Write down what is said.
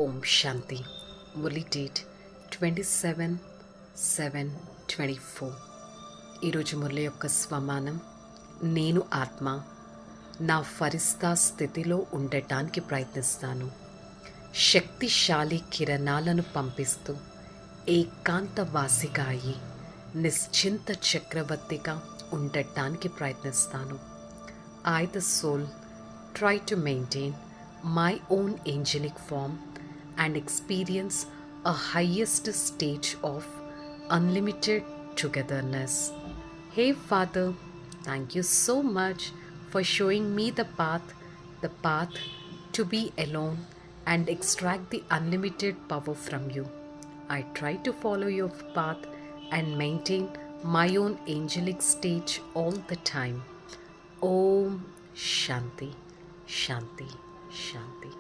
ఓం శాంతి. Murali date 27/7/24. ఈరోజు మురళి యొక్క స్వమానం, నేను ఆత్మ నా ఫరిస్తా స్థితిలో ఉండటానికి ప్రయత్నిస్తాను. శక్తిశాలి కిరణాలను పంపిస్తూ ఏకాంతవాసిగా అయి నిశ్చింత చక్రవర్తిగా ఉండటానికి ప్రయత్నిస్తాను. I, the soul, try to maintain my own angelic form and experience a highest stage of unlimited togetherness. Hey Father, thank you so much for showing me the path to be alone and extract the unlimited power from you. I try to follow your path and maintain my own angelic stage all the time. Om Shanti, Shanti, Shanti.